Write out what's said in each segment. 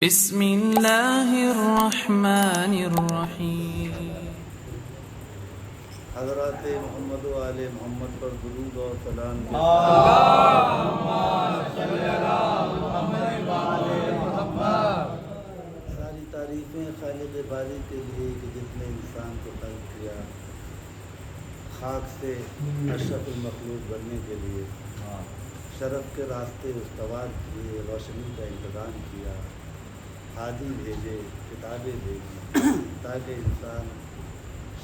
بسم اللہ الرحمن الرحیم۔ حضرات محمد و آل محمد پر درود اور سلام کے ساری تعریفیں خالق باری کے لیے کہ جس نے انسان کو خلق کیا خاک سے اشرف المخلوق بننے کے لیے، شرف کے راستے استوار کیے، روشنی کا انتظام کیا، ہادی بھیجے، کتابیں بھیجی تاکہ انسان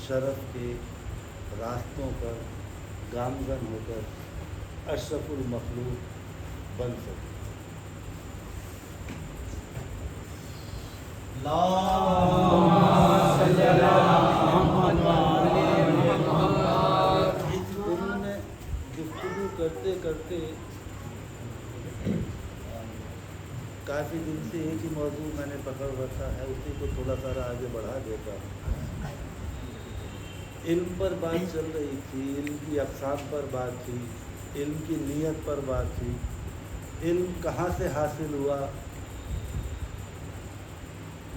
شرف کے راستوں پر گامزن ہو کر اشرف المخلوق بن سکے۔ اس دن میں گفتگو کرتے کرتے کافی دن سے ایک ہی موضوع میں نے پکڑ رکھا ہے، اسی کو تھوڑا سا آگے بڑھا دیتا ہوں۔ علم پر بات چل رہی تھی، علم کی اقسام پر بات تھی، علم کی نیت پر بات تھی، علم کہاں سے حاصل ہوا،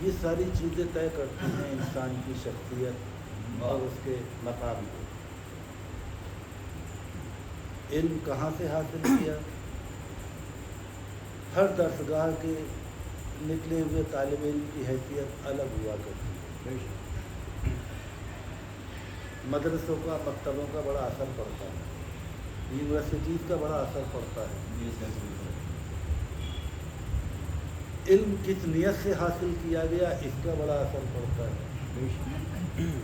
یہ ساری چیزیں طے کرتی ہیں انسان کی شخصیت اور اس کے مقام کو۔ علم کہاں سے حاصل کیا؟ ہر درسگاہ کے نکلے ہوئے طالب علم کی حیثیت الگ ہوا کرتی ہے۔ مدرسوں کا، مکتبوں کا بڑا اثر پڑتا ہے، یونیورسٹیز کا بڑا اثر پڑتا ہے۔ علم کس نیت سے حاصل کیا گیا اس کا بڑا اثر پڑتا ہے۔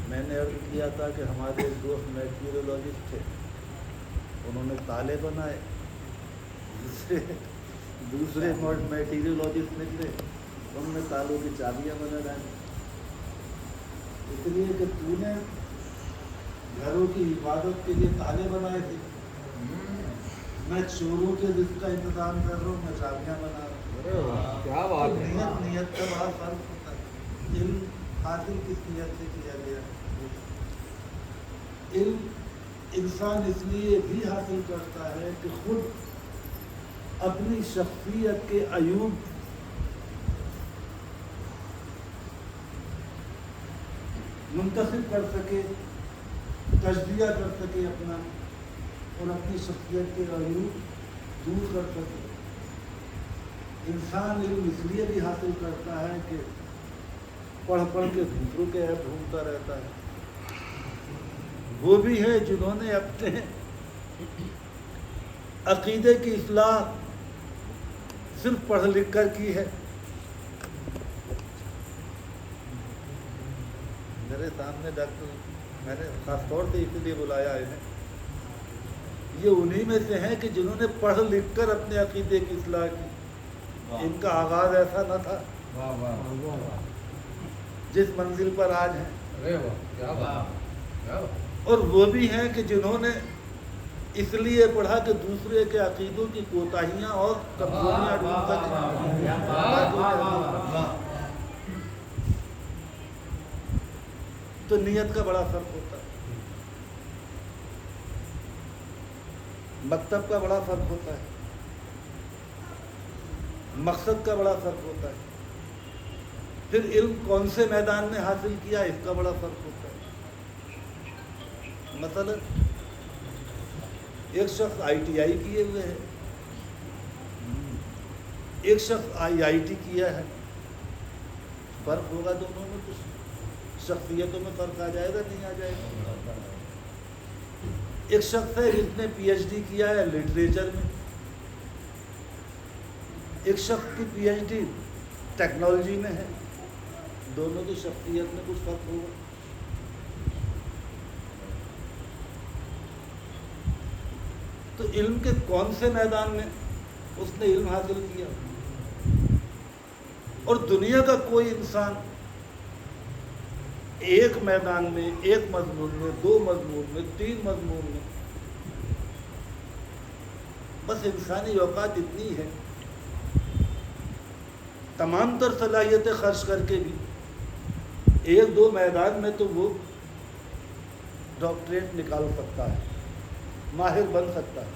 میں نے عرض کیا تھا کہ ہمارے ایک دوست میٹیریولوجسٹ تھے، انہوں نے تالے بنائے، دوسرے میٹیریولوجسٹ نکلے، انہوں نے تالوں کی چابیاں بنا ڈالی۔ اس لیے کہ تو نے گھروں کی حفاظت کے لیے تالے بنائے تھے، میں چوروں کے رزق کا انتظام کر رہا ہوں، میں چابیاں بنا رہا ہوں۔ کیا بات ہے! نیت کا بڑا فرق ہوتا ہے۔ علم حاصل کس نیت سے کیا گیا؟ علم انسان اس لیے بھی حاصل کرتا ہے کہ خود اپنی شخصیت کے عیوب منتخب کر سکے، تجزیہ کر سکے اپنا، اور اپنی شخصیت کے عیوب دور کر سکے۔ انسان علم اس لیے بھی حاصل کرتا ہے کہ پڑھ پڑھ کے دوسروں کے عیب ڈھونڈتا رہتا ہے۔ وہ بھی ہے جنہوں نے اپنے عقیدے کی اصلاح صرف پڑھ لکھ کر کی ہے۔ میرے سامنے ڈاکٹر، میں نے خاص طور سے اس لیے بلایا انہیں، یہ انہی میں سے ہیں کہ جنہوں نے پڑھ لکھ کر اپنے عقیدے کی اصلاح کی۔ ان کا آغاز ایسا نہ تھا جس منزل پر آج ہیں۔ اور وہ بھی ہیں کہ جنہوں نے اس لیے پڑھا کہ دوسرے کے عقیدوں کی کوتاہیاں اور کمزوریاں ڈھونڈ سکیں۔ تو نیت کا بڑا فرق ہوتا ہے، مکتب کا بڑا فرق ہوتا ہے، مقصد کا بڑا فرق ہوتا ہے، پھر علم کون سے میدان میں حاصل کیا اس کا بڑا فرق ہوتا ہے۔ مثلا ایک شخص ITI کیے ہوئے ہے، ایک شخص IIT کیا ہے، فرق ہوگا دونوں میں، کچھ شخصیتوں میں فرق آ جائے گا، نہیں آ جائے گا۔ ایک شخص ہے جس نے PhD کیا ہے لٹریچر میں، ایک شخص کی PhD ٹیکنالوجی میں ہے، دونوں کی شخصیت میں کچھ فرق ہوگا۔ تو علم کے کون سے میدان میں اس نے علم حاصل کیا؟ اور دنیا کا کوئی انسان ایک میدان میں، ایک مضمون میں، دو مضمون میں، تین مضمون میں، بس انسانی اوقات اتنی ہے، تمام تر صلاحیتیں خرچ کر کے بھی ایک دو میدان میں تو وہ ڈاکٹریٹ نکال سکتا ہے، ماہر بن سکتا ہے۔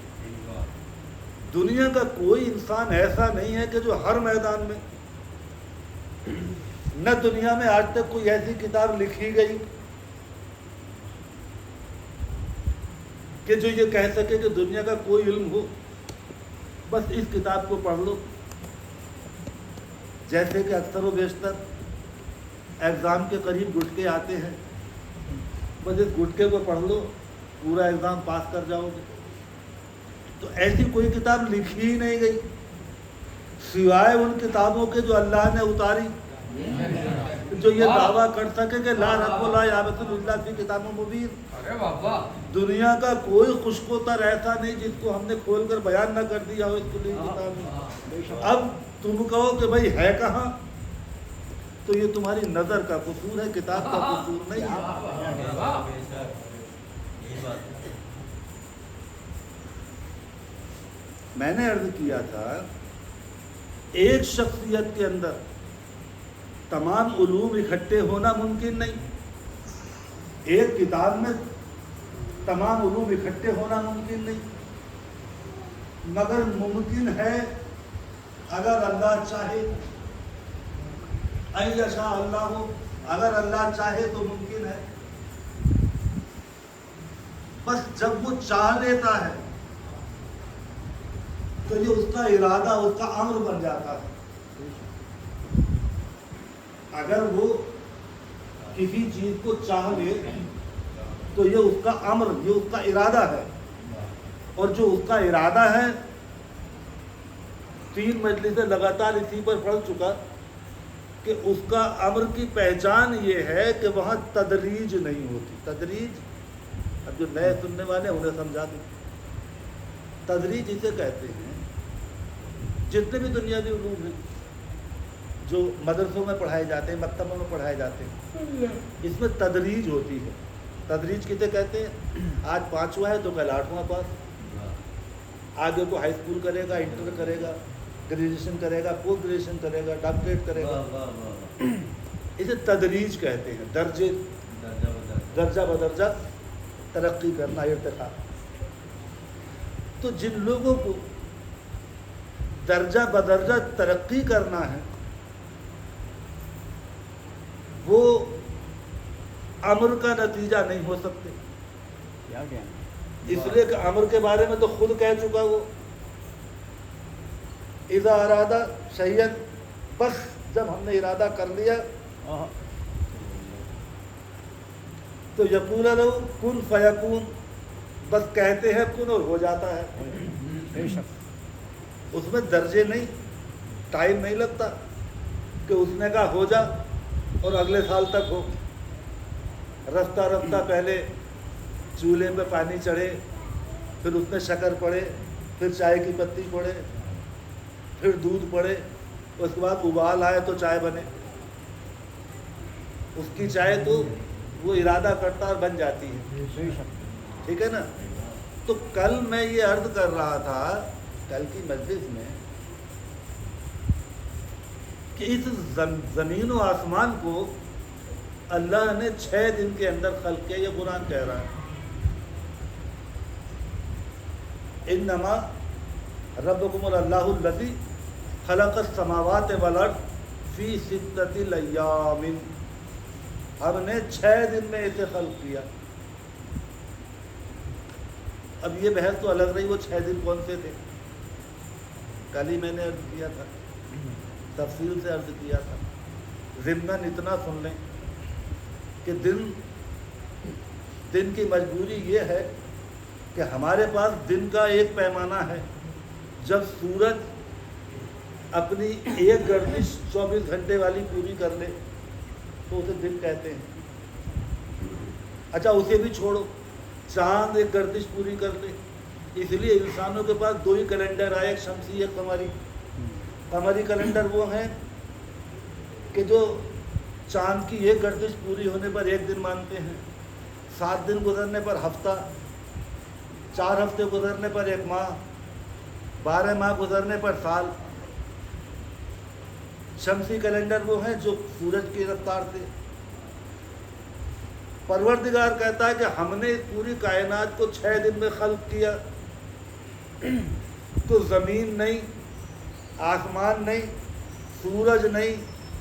دنیا کا کوئی انسان ایسا نہیں ہے کہ جو ہر میدان میں نہ دنیا میں آج تک کوئی ایسی کتاب لکھی گئی کہ جو یہ کہہ سکے کہ دنیا کا کوئی علم ہو بس اس کتاب کو پڑھ لو. جیسے کہ اکثر و بیشتر ایگزام کے قریب گٹکے آتے ہیں، بس اس گٹکے کو پڑھ لو پورا ایگزام پاس کر جاؤ گے. تو ایسی کوئی کتاب لکھی ہی نہیں گئی سوائے ان کتابوں کے جو اللہ نے اتاری، جو یہ دعویٰ کر سکے کہ لا رب لا یابس الا فی کتاب مبین. دنیا کا کوئی خشک و تر ایسا نہیں جس کو ہم نے کھول کر بیان نہ کر دیا ہو اس کو کتاب میں. اب تم کہو کہ بھائی ہے کہاں، تو یہ تمہاری نظر کا قصور ہے، کتاب کا قصور نہیں ہے. میں نے عرض کیا تھا ایک شخصیت کے اندر تمام علوم اکٹھے ہونا ممکن نہیں، ایک کتاب میں تمام علوم اکٹھے ہونا ممکن نہیں، مگر ممکن ہے اگر اللہ چاہے. ان یشاء اللہ، اگر اللہ چاہے تو ممکن ہے. بس جب وہ چاہ لیتا ہے تو یہ اس کا ارادہ، اس کا امر بن جاتا ہے. اگر وہ کسی چیز کو چاہ لے تو یہ اس کا امر، یہ اس کا ارادہ ہے. اور جو اس کا ارادہ ہے 3 مجلسیں لگاتار اسی پر پڑھ چکا کہ اس کا امر کی پہچان یہ ہے کہ وہاں تدریج نہیں ہوتی. تدریج، اب جو نئے سننے والے ہیں انہیں سمجھا دیں. تدریج اسے کہتے ہیں جتنے بھی دنیاوی علوم ہیں جو مدرسوں میں پڑھائے جاتے ہیں، مکتبوں میں پڑھائے جاتے ہیں، اس میں تدریج ہوتی ہے. تدریج کسے کہتے ہیں؟ آج 5واں ہے تو کل 8واں پاس، آگے کو ہائی اسکول کرے گا، انٹر کرے گا، گریجویشن کرے گا، پوسٹ گریجویشن کرے گا، ڈاکٹریٹ کرے گا. اسے تدریج کہتے ہیں. درجہ بدرجہ ترقی کرنا، ارتقاء. تو جن لوگوں کو درجہ بدرجہ ترقی کرنا ہے وہ امر کا نتیجہ نہیں ہو سکتے. اس لیے کہ امر کے بارے میں تو خود کہہ چکا وہ اذا ارادہ شیئا، بس جب ہم نے ارادہ کر لیا تو یقول لہ کن فیکون، بس کہتے ہیں کن اور ہو جاتا ہے. اس میں درجے نہیں، ٹائم نہیں لگتا کہ اس نے کہا ہو جا اور اگلے سال تک ہو. رفتہ رفتہ پہلے چولہے پہ پانی چڑھے، پھر اس میں شکر پڑے، پھر چائے کی پتی پڑے، پھر دودھ پڑے، اس کے بعد ابال آئے تو چائے بنے. اس کی چائے تو وہ ارادہ کرتا اور بن جاتی ہے. ٹھیک ہے نا. تو کل میں یہ عرض کر رہا تھا کل کی مجلس میں کہ اس زمین و آسمان کو اللہ نے 6 دن کے اندر خلق کیا. یہ قرآن کہہ رہا ہے انما ربکم اللہ الذی خلق السماوات والارض فی 6 ایام، ہم نے 6 دن میں اسے خلق کیا. اب یہ بحث تو الگ رہی وہ 6 دن کون سے تھے. کل ہی میں نے عرض کیا تھا، تفصیل سے عرض کیا تھا. ضمناً اتنا سن لیں کہ دن کی مجبوری یہ ہے کہ ہمارے پاس دن کا ایک پیمانہ ہے. جب سورج اپنی ایک گردش 24 گھنٹے والی پوری کر لے تو اسے دن کہتے ہیں. اچھا اسے بھی چھوڑو، چاند ایک گردش پوری کر لے. اس لیے انسانوں کے پاس 2 ہی کیلنڈر آئے، ایک شمسی ایک قمری. قمری کیلنڈر وہ ہیں کہ جو چاند کی ایک گردش پوری ہونے پر ایک دن مانتے ہیں، 7 دن گزرنے پر ہفتہ، 4 ہفتے گزرنے پر 1 ماہ، 12 ماہ گزرنے پر سال. شمسی کیلنڈر وہ ہیں جو سورج کی رفتار سے. پروردگار کہتا ہے کہ ہم نے پوری کائنات کو 6 دن میں خلق کیا. تو زمین نہیں، آسمان نہیں، سورج نہیں،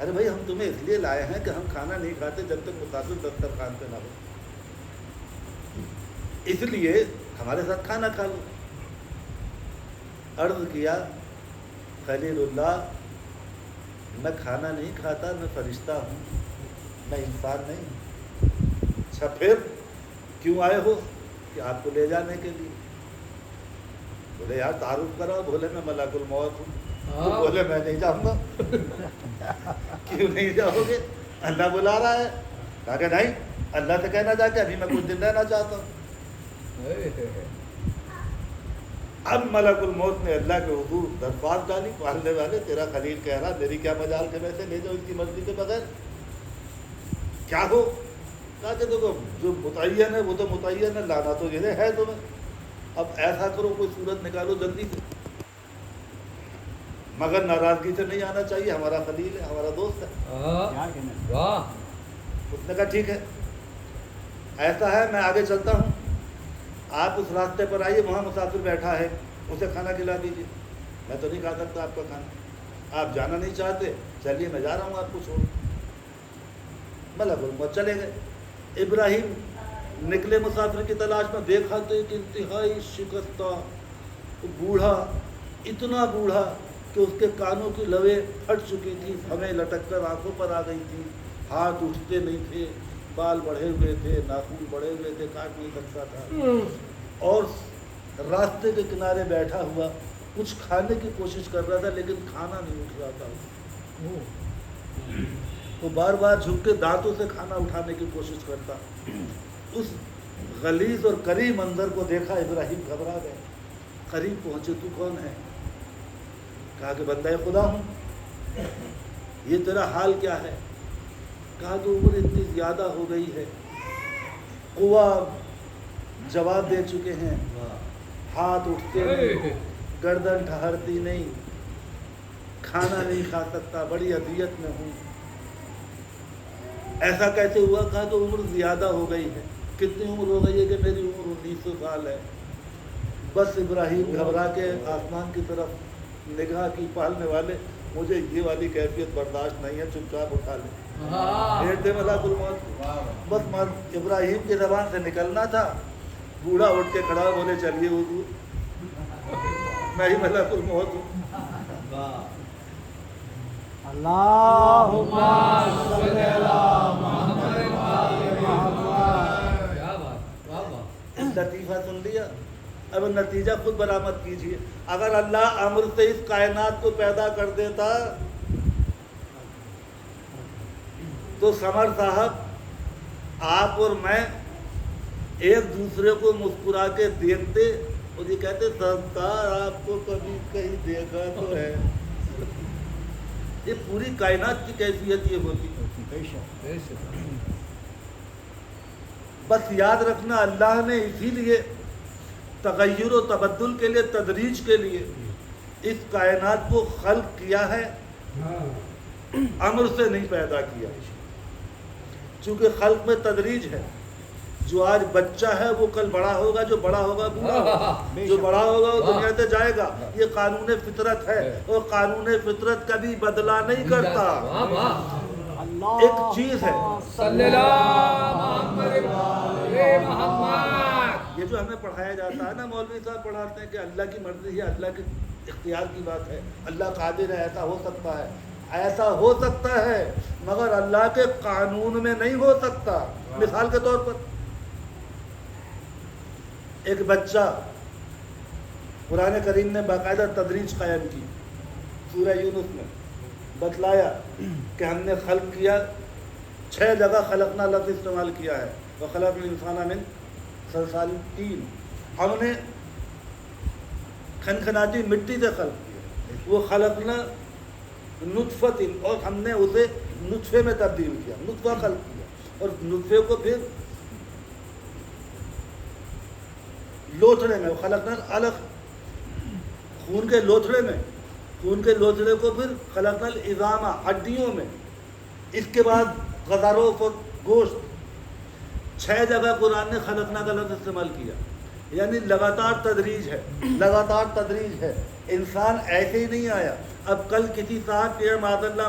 ارے بھائی ہم تمہیں اس لیے لائے ہیں کہ ہم کھانا نہیں کھاتے جب تک مسافر دسترخوان پہ نہ ہو، اس لیے ہمارے ساتھ کھانا کھا لو۔ عرض کیا خلیل اللہ میں کھانا نہیں کھاتا، میں فرشتہ ہوں، میں انسان نہیں ہوں۔ اچھا پھر کیوں آئے ہو؟ کہ آپ کو لے جانے کے لیے۔ بولے یار تعارف کراؤ۔ بولے میں ملک الموت ہوں۔ تو بولے میں نہیں جاؤں گا۔ کیوں نہیں جاؤ گے؟ اللہ بلا رہا ہے۔ کہا کہ نہیں، اللہ سے کہنا جا کے ابھی میں کچھ دن رہنا چاہتا ہوں۔ اب ملک الموت نے اللہ کے حضور درخواست ڈالی، پالنے والے تیرا خلیل کہہ رہا میری کیا مجال کہ میں سے لے جاؤ اس کی مرضی کے بغیر، کیا ہو؟ کہا کہ دیکھو جو متعین ہے وہ تو متعین ہے، لانا تو یہ ہے تمہیں، اب ایسا کرو کوئی صورت نکالو جلدی سے، مگر ناراضگی سے نہیں آنا چاہیے، ہمارا خلیل ہے، ہمارا دوست ہے۔ واہ، اس نے کہا ٹھیک ہے، ایسا ہے میں آگے چلتا ہوں، آپ اس راستے پر آئیے، وہاں مسافر بیٹھا ہے، اسے کھانا کھلا دیجیے، میں تو نہیں کھا سکتا آپ کا کھانا، آپ جانا نہیں چاہتے چلیے میں جا رہا ہوں آپ کو چھوڑ۔ ملک الموت چلے گئے۔ ابراہیم نکلے مسافر کی تلاش میں، دیکھا تو ایک انتہائی شکستہ بوڑھا، اتنا بوڑھا کہ اس کے کانوں کی لویں پھٹ چکی تھی، ہمیں لٹک کر آنکھوں پر آ گئی تھی، ہاتھ اٹھتے نہیں تھے، بال بڑھے ہوئے تھے، ناخن بڑھے ہوئے تھے، کاٹ نہیں سکتا تھا، اور راستے کے کنارے بیٹھا ہوا کچھ کھانے کی کوشش کر رہا تھا لیکن کھانا نہیں اٹھ رہا تھا۔ وہ بار بار جھک کے دانتوں سے کھانا اٹھانے کی کوشش کرتا۔ اس غلیظ اور کری منظر کو دیکھا ابراہیم گھبرا گئے، قریب پہنچے، تو کون ہے؟ کہا کہ بندہ خدا ہوں۔ یہ تیرا حال کیا ہے؟ کہا کہ عمر اتنی زیادہ ہو گئی ہے، قوا جواب دے چکے ہیں، ہاتھ اٹھتے نہیں، گردن ٹھہرتی نہیں، کھانا نہیں کھا سکتا، بڑی اذیت میں ہوں۔ ایسا کیسے ہوا؟ کہا کہ عمر زیادہ ہو گئی ہے۔ کتنی عمر ہو گئی ہے؟ کہ میری عمر 1900 سال ہے۔ بس ابراہیم گھبرا کے آسمان کی طرف نگاہ کی، پالنے والے مجھے یہ والی کیفیت برداشت نہیں ہے، چپ چاپ اٹھا لے، بھیج دے ملک الموت۔ بس ابراہیم کی زبان سے نکلنا تھا، بوڑھا اٹھ کے کھڑا، بولے چلیے حضور میں ہی ملک الموت ہوں۔ اللہم صلی اللہ محمد محمد۔ کیا بات، واہ واہ۔ لطیفہ سن لیا، اب نتیجہ خود برآمد کیجئے۔ اگر اللہ امر سے اس کائنات کو پیدا کر دیتا تو سمر صاحب آپ اور میں ایک دوسرے کو مسکرا کے دیکھتے اور یہ کہتے سرکار آپ کو کبھی کہیں دیکھا تو ہے۔ یہ پوری کائنات کی کیفیت یہ ہوتی۔ بس یاد رکھنا اللہ نے اسی لیے تغیر و تبدل کے لیے، تدریج کے لیے اس کائنات کو خلق کیا ہے، امر سے نہیں پیدا کیا، چونکہ خلق میں تدریج ہے۔ جو آج بچہ ہے وہ کل بڑا ہوگا، جو بڑا ہوگا بوڑھا ہوگا، جو بڑا ہوگا وہ دنیا سے جائے گا۔ یہ قانون فطرت ہے، اور قانون فطرت کبھی بدلا نہیں کرتا۔ ایک چیز ہے صلی اللہ محمد، یہ جو ہمیں پڑھایا جاتا ہے نا، مولوی صاحب پڑھاتے ہیں کہ اللہ کی مرضی ہے، اللہ کے اختیار کی بات ہے، اللہ قادر ہے، ایسا ہو سکتا ہے، ایسا ہو سکتا ہے، مگر اللہ کے قانون میں نہیں ہو سکتا۔ مثال کے طور پر ایک بچہ، قرآن کریم نے باقاعدہ تدریج قائم کی، سورہ یونس میں بتلایا کہ ہم نے خلق کیا، 6 جگہ خلقنا لفظ استعمال کیا ہے، وَخَلَقْنَا الْإِنسَانَ مِنْ صَلْصَالٍ طِینٍ، ہم نے کھنکھناتی مٹی سے خلق کیا، وہ خلقنا نطفۃ، اور ہم نے اسے نطفے میں تبدیل کیا، نطفہ خلق کیا، اور نطفے کو پھر لوتھڑے میں، خلقنا الگ خون کے لوتھڑے میں، خون کے لوتھڑے کو پھر خلقنا العظام، ہڈیوں میں، اس کے بعد غضروف اور گوشت۔ 6 جگہ قرآن نے خلقنا کا لفظ استعمال کیا، یعنی لگاتار تدریج ہے، لگاتار تدریج ہے۔ انسان ایسے ہی نہیں آیا۔ اب کل کسی صاحب کے معاذ اللہ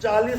40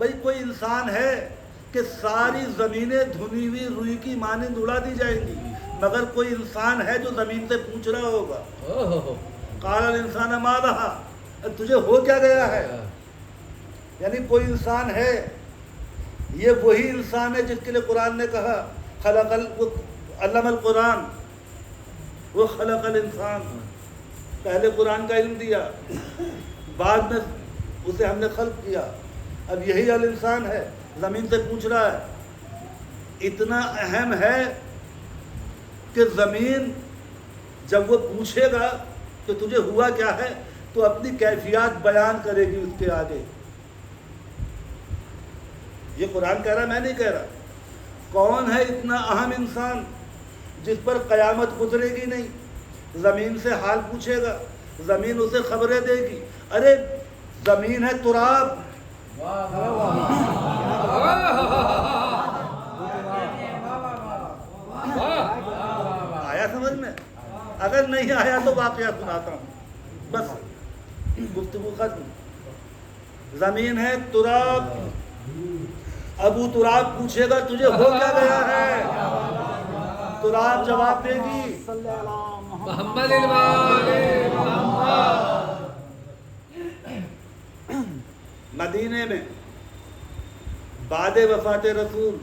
بھائی کوئی انسان ہے کہ ساری زمینیں دھنی ہوئی روئی کی مانند اڑا دی جائیں گی، مگر کوئی انسان ہے جو زمین سے پوچھ رہا ہوگا قال الانسان ما لها، تجھے ہو کیا گیا ہے؟ یعنی کوئی انسان ہے، یہ وہی انسان ہے جس کے لیے قرآن نے کہا علم القرآن وہ خلق الانسان، پہلے قرآن کا علم دیا، بعد میں اسے ہم نے خلق کیا، اب یہی الانسان ہے زمین سے پوچھ رہا ہے۔ اتنا اہم ہے کہ زمین جب وہ پوچھے گا کہ تجھے ہوا کیا ہے تو اپنی کیفیات بیان کرے گی اس کے آگے۔ یہ قرآن کہہ رہا، میں نہیں کہہ رہا۔ کون ہے اتنا اہم انسان جس پر قیامت گزرے گی نہیں؟ زمین سے حال پوچھے گا، زمین اسے خبریں دے گی۔ ارے زمین ہے تراب، آیا سمجھ میں؟ اگر نہیں آیا تو واقعہ سناتا ہوں، بس گفتگو ختم۔ زمین ہے تراب، ابو تراب پوچھے گا تجھے ہو کیا گیا ہے؟ تراب جواب دے گی محمد مدینے میں بعد وفات رسول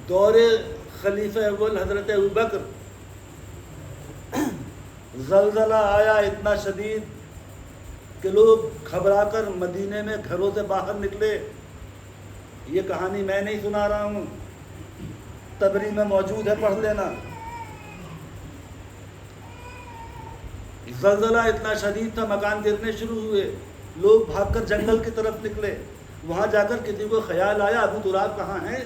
دور خلیفہ اول حضرت ابوبکر زلزلہ آیا اتنا شدید کہ لوگ گھبرا کر مدینے میں گھروں سے باہر نکلے۔ یہ کہانی میں نہیں سنا رہا ہوں، تبری میں موجود ہے، پڑھ لینا۔ زلزلہ اتنا شدید تھا، مکان گرنے شروع ہوئے، لوگ بھاگ کر جنگل کی طرف نکلے۔ وہاں جا کر کسی کو خیال آیا ابو تراب کہاں ہیں؟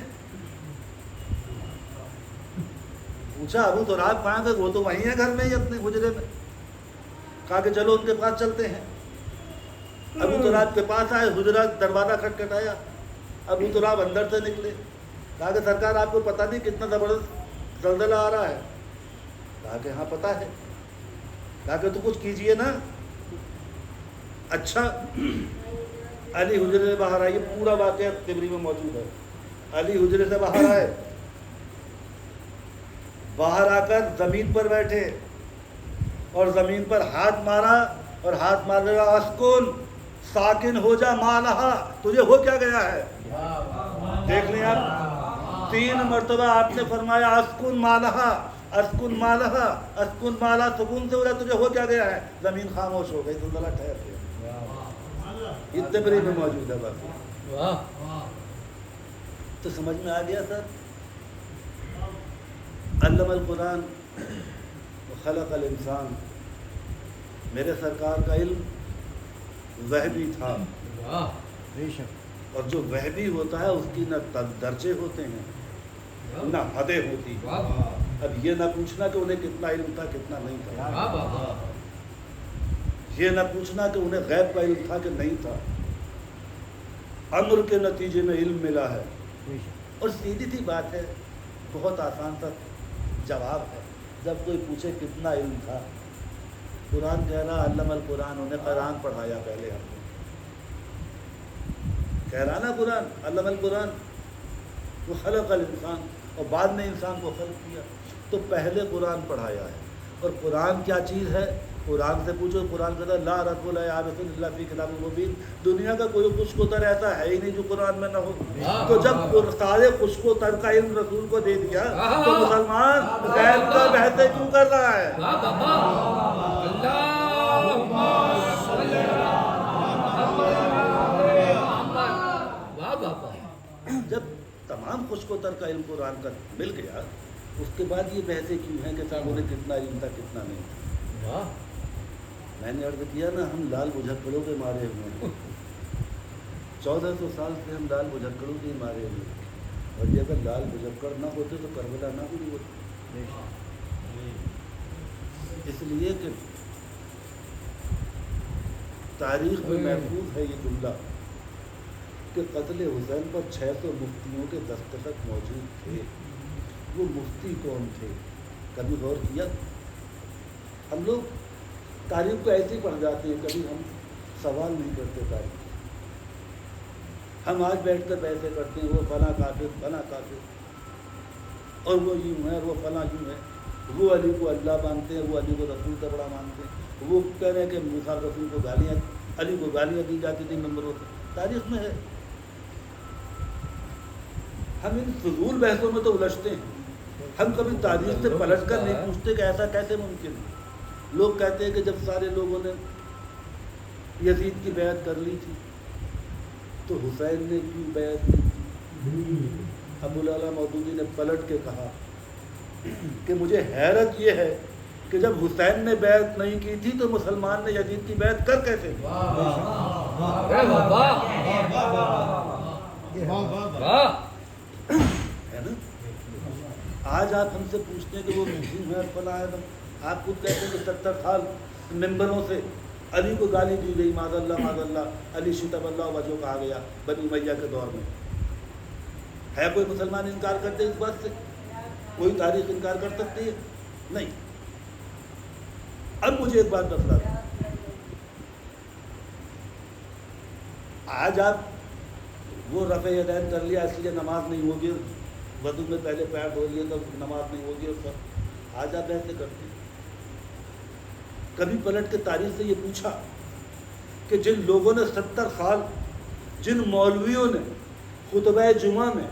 پوچھا ابو تراب کہاں گئے؟ وہ تو وہیں ہے گھر میں ہی اپنے حجرے میں۔ کہا کہ چلو ان کے پاس چلتے ہیں۔ ابو تراب کے پاس آئے، حجرہ دروازہ کھٹکھٹایا، ابو تراب اندر سے نکلے۔ کہا کہ سرکار آپ کو پتہ نہیں کتنا زبردست زلزلہ آ رہا ہے؟ کہا کہ ہاں پتہ ہے۔ کہا کہ تو کچھ کیجئے نا۔ اچھا، علی حجرے سے باہر آئیے، پورا واقعہ تبری میں موجود ہے۔ علی حجرے سے باہر آئے، باہر آ کر زمین پر بیٹھے اور زمین پر ہاتھ مارا اور ہاتھ مار رہا، اسکن، ساکن ہو جا، مالہا، تجھے ہو کیا گیا ہے؟ دیکھ لیں آپ، 3 مرتبہ آپ نے فرمایا اسکن مالہا، اسکن مالہا، اسکن مالہا، سکون سے ہو جا، تجھے ہو کیا گیا ہے؟ زمین خاموش ہو گئی، زلزلہ ٹھہر گیا۔ یہ تبری میں موجود ہے باقی۔ تو سمجھ میں آ گیا سر؟ علم القرآن خلق الانسان، میرے سرکار کا علم وحبی تھا، اور جو وحبی ہوتا ہے اس کی نہ درجے ہوتے ہیں نہ حدیں ہوتی۔ اب یہ نہ پوچھنا کہ انہیں کتنا علم تھا کتنا نہیں تھا، یہ نہ پوچھنا کہ انہیں غیب کا علم تھا کہ نہیں تھا، امر کے نتیجے میں علم ملا ہے۔ اور سیدھی سی بات ہے، بہت آسان سا جواب ہے۔ جب کوئی پوچھے کتنا علم تھا، قرآن کہہ رہا علم القرآن، انہیں قرآن پڑھایا پہلے ہم نے، کہہ رہا نا قرآن علم القرآن وہ خلق الانسان، اور بعد میں انسان کو خلق کیا، تو پہلے قرآن پڑھایا ہے۔ اور قرآن کیا چیز ہے؟ قرآن سے پوچھو، قرآن کہتا ہے لا رب العابث الا فی کتاب مبین، دنیا کا کوئی خشک و تر ایسا ہے ہی نہیں جو قرآن میں نہ ہو۔ تو جب سارے خشک و تر کا علم رسول کو دے دیا تو مسلمان غیب کا بحثیں کیوں کر رہا ہے؟ جب تمام خشک و تر کا علم قرآن کا مل گیا، اس کے بعد یہ بحثیں کیوں ہیں کہ صاحب انہیں کتنا علم تھا کتنا نہیں تھا؟ میں نے عرض کیا نا، ہم لال بجھکڑوں کے مارے ہوئے ہیں، 1400 سال سے ہم لال بجھکڑوں کے مارے ہوئے ہیں، اور یہ اگر لال بجھکڑ نہ ہوتے تو کربلا نہ ہوئی ہوتی۔ اس لیے کہ تاریخ میں محفوظ ہے یہ جملہ کہ قتل حسین پر 600 مفتیوں کے دستخط موجود تھے۔ وہ مفتی کون تھے؟ کبھی غور کیا؟ ہم لوگ تاریخ کو ایسے ہی پڑھ جاتے ہیں، کبھی ہم سوال نہیں کرتے تاریخ۔ ہم آج بیٹھ کر بحثیں کرتے ہیں وہ فلاں کافر فلاں کافر اور وہ یوں ہے وہ فلاں یوں ہے، وہ علی کو اللہ مانتے ہیں، وہ علی کو رسول کا بڑا مانتے ہیں، وہ کہہ رہے ہیں کہ موسیٰ رسول کو گالیاں علی کو گالیاں دی جاتی تھیں ممبروں سے، تاریخ میں ہے۔ ہم ان فضول بحثوں میں تو الجھتے ہیں، ہم کبھی تاریخ سے پلٹ کر نہیں پوچھتے کہ ایسا کیسے ممکن ہے۔ لوگ کہتے ہیں کہ جب سارے لوگوں نے یزید کی بیعت کر لی تھی تو حسین نے کیوں بیعت کی؟ ابو العلا مودودی نے پلٹ کے کہا کہ مجھے حیرت یہ ہے کہ جب حسین نے بیعت نہیں کی تھی تو مسلمان نے یزید کی بیعت کر کیسے دی؟ ہے نا؟ آج آپ ہم سے پوچھتے ہیں کہ وہ مسلم ہے فلاں ہے، آپ خود کہتے ہیں کہ 70 سال ممبروں سے علی کو گالی دی گئی، معاذ اللہ علی شتم اللہ وجہ کہا گیا بنی امیہ کے دور میں۔ ہے کوئی مسلمان انکار کرتے اس بات سے؟ کوئی تاریخ انکار کر سکتی ہے؟ نہیں۔ اب مجھے ایک بات بتلا دیں، آج آپ وہ رفع یدین کر لیا اس لیے نماز نہیں ہوگی، وضو میں پہلے پیر دھو لیے تو نماز نہیں ہوگی، اس پر آج آپ ایسے کرتے ہیں۔ کبھی پلٹ کے تاریخ سے یہ پوچھا کہ جن لوگوں نے 70 سال، جن مولویوں نے خطبہ جمعہ میں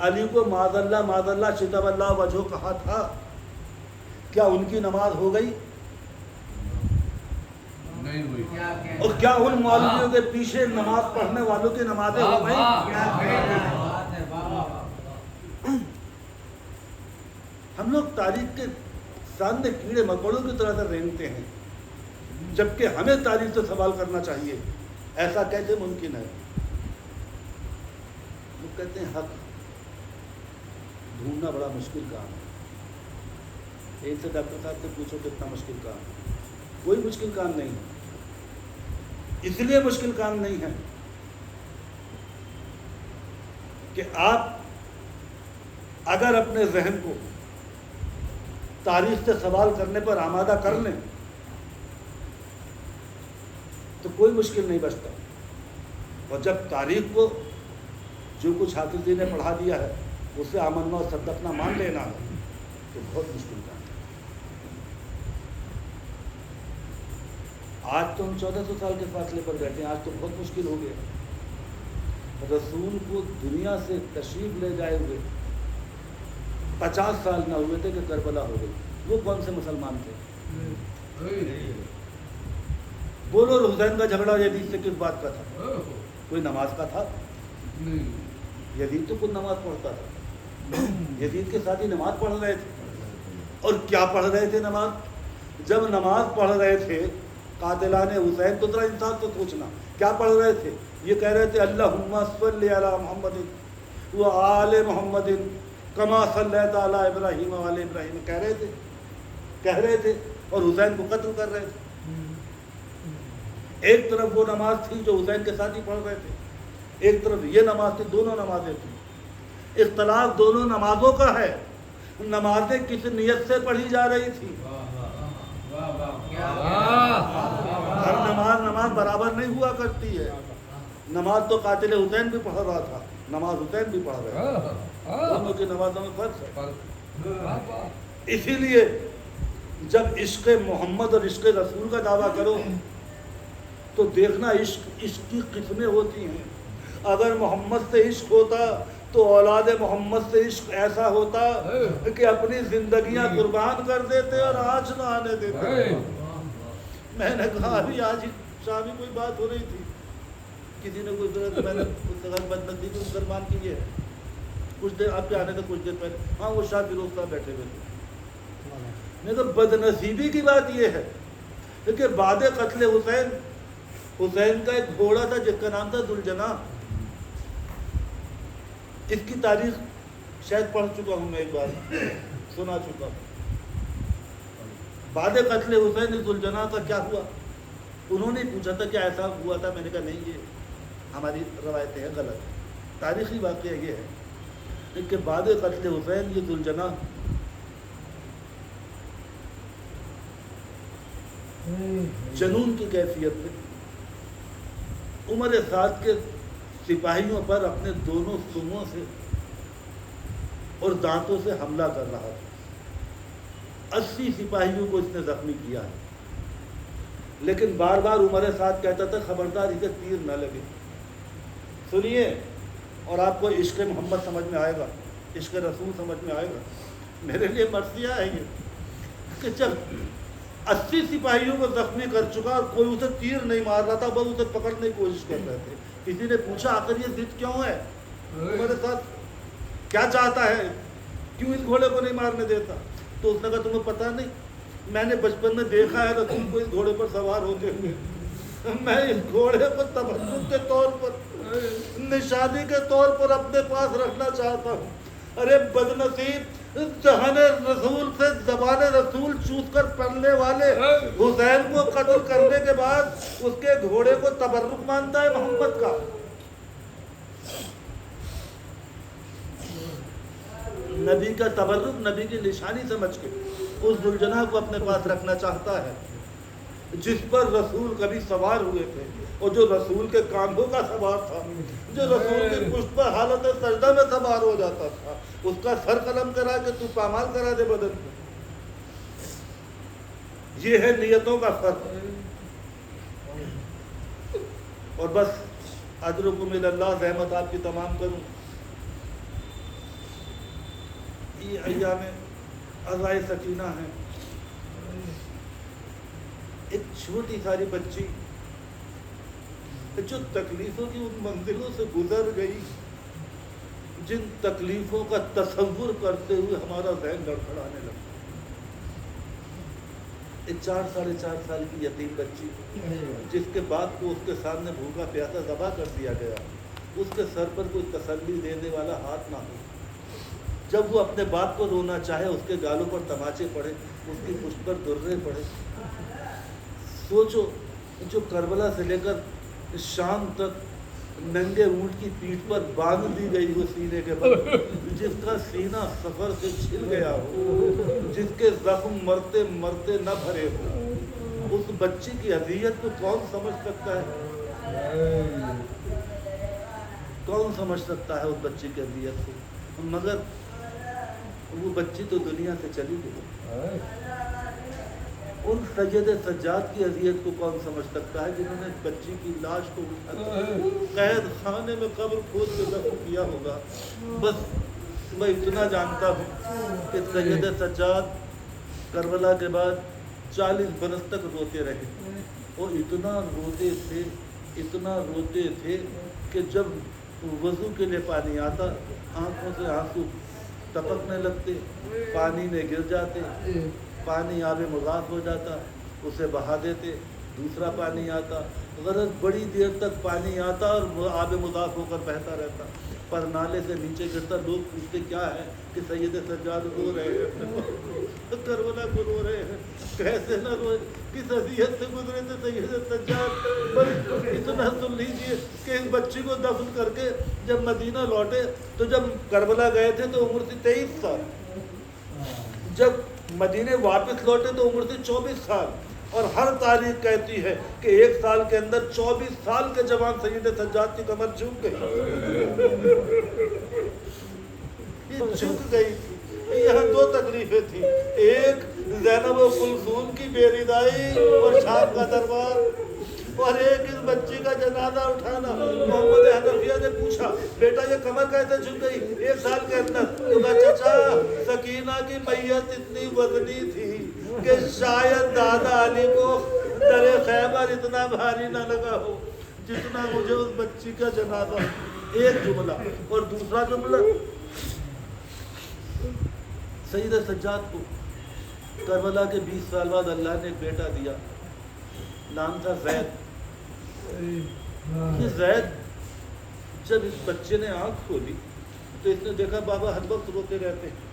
علی کو معاذ اللہ شتم اللہ وجہ کہا تھا، کیا ان کی نماز ہو گئی؟ نہیں ہوئی۔ اور کیا ان مولویوں کے پیچھے نماز پڑھنے والوں کی نمازیں ہو گئی؟ ہم لوگ تاریخ کے سامنے کیڑے مکوڑوں کی طرح سے رینگتے ہیں، جبکہ ہمیں تاریخ سے سوال کرنا چاہیے ایسا کیسے ممکن ہے؟ وہ کہتے ہیں حق ڈھونڈنا بڑا مشکل کام ہے۔ ایک سے ڈاکٹر صاحب سے پوچھو کتنا مشکل کام ہے؟ کوئی مشکل کام نہیں ہے۔ اس لیے مشکل کام نہیں ہے کہ آپ اگر اپنے ذہن کو تاریخ سے سوال کرنے پر آمادہ کر لیں تو کوئی مشکل نہیں بچتا، اور جب تاریخ کو جو کچھ حافظ جی نے پڑھا دیا ہے اسے آمنا اور صدقنا مان لینا ہے تو بہت مشکل کام ہے۔ آج تو ہم 1400 سال کے فاصلے پر بیٹھے ہیں، آج تو بہت مشکل ہو گیا۔ رسول کو دنیا سے تشریف لے جائے ہوئے 50 سال نہ ہوئے تھے کہ کربلا ہو گئی۔ وہ کون سے مسلمان تھے؟ بولو حسین کا جھگڑا یزید سے کس بات کا تھا؟ کوئی نماز کا تھا؟ یزید تو خود نماز پڑھتا تھا، یزید کے ساتھ ہی نماز پڑھ رہے تھے۔ اور کیا پڑھ رہے تھے نماز؟ جب نماز پڑھ رہے تھے قاتلان حسین تو ذرا انسان تو سوچنا کیا پڑھ رہے تھے؟ یہ کہہ رہے تھے اللہم صلی علی محمد و آل محمد کما صلیت علی ابراہیم و آل ابراہیم، کہہ رہے تھے اور حسین کو قتل کر رہے تھے۔ ایک طرف وہ نماز تھی جو حسین کے ساتھ ہی پڑھ رہے تھے، ایک طرف یہ نماز تھی، دونوں نمازیں تھیں۔ اختلاف دونوں نمازوں کا ہے، نمازیں کس نیت سے پڑھی جا رہی تھی۔ ہر نماز برابر نہیں ہوا کرتی ہے۔ نماز تو قاتل حسین بھی پڑھ رہا تھا، نماز حسین بھی پڑھ رہا تھا، دونوں کی نمازوں میں فرق ہے۔ اسی لیے جب عشق محمد اور عشق رسول کا دعویٰ کرو تو دیکھنا عشق کی قسمیں ہوتی ہیں۔ اگر محمد سے عشق ہوتا تو اولاد محمد سے عشق ایسا ہوتا کہ اپنی زندگیاں قربان کر دیتے اور آنچ نہ آنے دیتے۔ میں نے کہا ابھی آج شامی کوئی بات ہو رہی تھی، کسی نے کوئی ضرورت، میں نے بدنصیبی کو مسلمان کی ہے کچھ دیر آپ کے آنے سے کچھ دیر پہلے، ہاں وہ شاہ فیروز صاحب بیٹھے ہوئے تھے۔ میں تو بدنصیبی کی بات یہ ہے کہ بعد قتل حسین کا ایک گھوڑا تھا جس کا نام تھا ذوالجناح۔ اس کی تاریخ شاید پڑھ چکا ہوں میں، ایک بار سنا چکا ہوں۔ بعد قتل حسین ذوالجناح کا کیا ہوا؟ انہوں نے پوچھا تھا کہ ایسا ہوا تھا، میں نے کہا نہیں، یہ ہماری روایتیں ہیں غلط۔ تاریخی واقعہ یہ ہے کہ بعد قتل حسین یہ ذوالجناح جنون کی کیفیت میں عمر سعد کے سپاہیوں پر اپنے دونوں سنگوں سے اور دانتوں سے حملہ کر رہا تھا. 80 سپاہیوں کو اس نے زخمی کیا ہے. لیکن بار بار عمر سعد کہتا تھا خبردار اسے تیر نہ لگے. سنیے اور آپ کو عشق محمد سمجھ میں آئے گا, عشق رسول سمجھ میں آئے گا. میرے لیے مرثیہ ہے یہ کہ جب 80 سپاہیوں کو زخمی کر چکا اور کوئی اسے تیر نہیں مار رہا تھا, بس اسے پکڑنے کی کوشش کر رہے تھے. کسی نے پوچھا آخر یہ ضد کیوں ہے, عمر سعد کیا چاہتا ہے, کیوں اس گھوڑے کو نہیں مارنے دیتا؟ تو اس نے کہا تمہیں پتہ نہیں, میں نے بچپن میں دیکھا ہے رسول کو اس گھوڑے پر سوار ہوتے ہوئے. میں اس گھوڑے کو تبرک کے طور پر, نشانی کے طور پر اپنے پاس رکھنا چاہتا ہوں. ارے بدنصیب, دہن رسول سے زبان رسول چوس کر پڑھنے والے حسین کو قتل کرنے کے بعد اس کے گھوڑے کو تبرک مانتا ہے محمد کا. نبی کا تبرک, نبی کی نشانی سمجھ کے اس ذوالجناح کو اپنے پاس رکھنا چاہتا ہے جس پر رسول کبھی سوار ہوئے تھے, اور جو رسول کے کاندھوں کا سوار تھا, جو رسول کی پشت پر حالت سجدہ میں سوار ہو جاتا تھا. اس کا سر قلم کرا کے تو پامال کرا دے بدن کو. یہ ہے نیتوں کا فرق. اور بس اجرکم اللہ, زحمت آپ کی تمام کروں. یہ ایام عزائے سکینہ ہیں. ایک چھوٹی ساری بچی جو تکلیفوں کی ان منزلوں سے گزر گئی جن تکلیفوں کا تصور کرتے ہوئے ہمارا ذہن لڑکھڑانے لگا. ایک 4 ساڑھے 4 سال کی یتیم بچی جس کے باپ کو اس کے سامنے بھوکا پیاسا ذبح کر دیا گیا, اس کے سر پر کوئی تسلی دینے والا ہاتھ نہ ہو. جب وہ اپنے باپ کو رونا چاہے اس کے گالوں پر تماچے پڑے, اس کی پشت پر درے پڑے. سوچو جو کربلا سے لے کر شام تک ننگے اونٹ کی پیٹھ پر باندھ دی گئی ہو سینے کے بل, جس کا سینہ سفر سے چھل گیا ہو, جس کے زخم مرتے مرتے نہ بھرے ہو, اس بچی کی اذیت کو کون سمجھ سکتا ہے؟ کون سمجھ سکتا ہے اس بچی کی اذیت کو؟ مگر وہ بچی تو دنیا سے چلی گئی. ان سید سجاد کی اذیت کو کون سمجھ سکتا ہے جنہوں نے بچی کی لاش کو قید خانے میں قبر کھود کے دفن کیا ہوگا. بس میں اتنا جانتا ہوں کہ سید سجاد کربلا کے بعد 40 برس تک روتے رہے, اور اتنا روتے تھے کہ جب وضو کے لیے پانی آتا آنکھوں سے آنسو ٹپکنے لگتے, پانی میں گر جاتے, پانی آب مضاف ہو جاتا, اسے بہا دیتے, دوسرا پانی آتا, غرض بڑی دیر تک پانی آتا اور آب مضاف ہو کر بہتا رہتا, پر نالے سے نیچے گرتا. لوگ پوچھتے کیا ہے کہ سید سجاد رو رہے ہیں, کربلا کو رو رہے ہیں, کیسے نہ روئے, کس اذیت سے گزرے تھے سید سجاد. پر اتنا سن لیجیے کہ اس بچی کو دفن کر کے جب مدینہ لوٹے تو جب کربلا گئے تھے تو عمر تھی 23 سال, جب مدینے واپس لوٹے تو عمر تھی 24 سال. اور ہر تاریخ کہتی ہے کہ 1 سال کے اندر 24 سال کے جوان سید سجاد کی کمر جھک گئی, یہ جھک گئی تھی. یہاں 2 تکلیفیں تھیں, ایک زینب و کلثوم کی بے رضائی اور شام کا دربار, اور ایک اس بچی کا جنازہ اٹھانا. محمد حنفیہ نے پوچھا بیٹا یہ کمر کیسے جھک گئی 1 سال کے اندر؟ تو کہا چچا سکینہ کی میت اتنی وزنی تھی کہ شاید دادا علی کو در خیبر اتنا بھاری نہ لگا ہو جتنا مجھے اس بچی کا جنازہ. ایک جملہ. اور دوسرا جملہ, سید سجاد کو کربلا کے 20 سال بعد اللہ نے ایک بیٹا دیا, نام تھا زید. یہ زید جب اس بچے نے آنکھ کھولی تو اس نے دیکھا بابا ہر وقت روتے رہتے ہیں,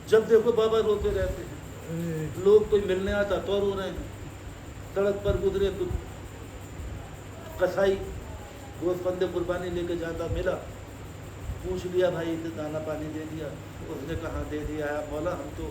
جب دیکھو بابا روتے رہتے ہیں. لوگ کوئی ملنے آتا تو رو رہے ہیں, سڑک پر گزرے تو قصائی گوشت بندے قربانی لے کے جاتا, ملا, پوچھ لیا بھائی دانا پانی دے دیا, اس نے کہا دے دیا ہے مولا, ہم تو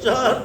4